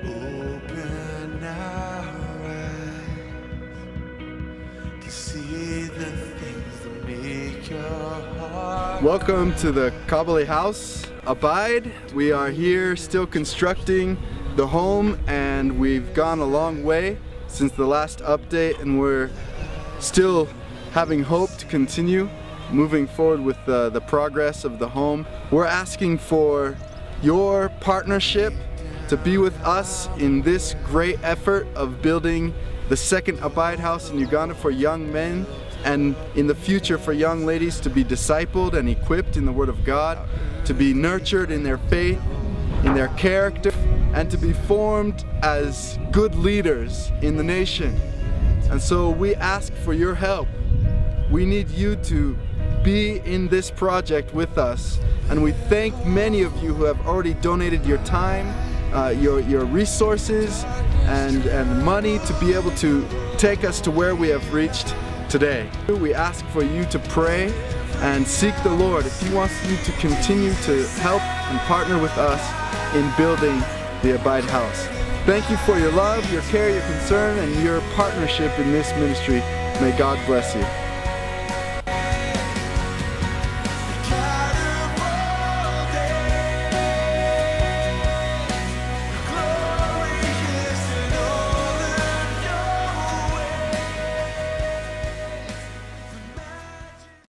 Open our eyes to see the things that make your heart. Welcome to the Kabale house. Abide. We are here still constructing the home, and we've gone a long way since the last update, and we're still having hope to continue moving forward with the progress of the home. We're asking for your partnership to be with us in this great effort of building the second Abide house in Uganda for young men, and in the future for young ladies to be discipled and equipped in the Word of God, to be nurtured in their faith, in their character, and to be formed as good leaders in the nation. And so we ask for your help. We need you to be in this project with us, and we thank many of you who have already donated your time, your resources and money to be able to take us to where we have reached today. We ask for you to pray and seek the Lord if He wants you to continue to help and partner with us in building the Abide house. Thank you for your love, your care, your concern, and your partnership in this ministry. May God bless you.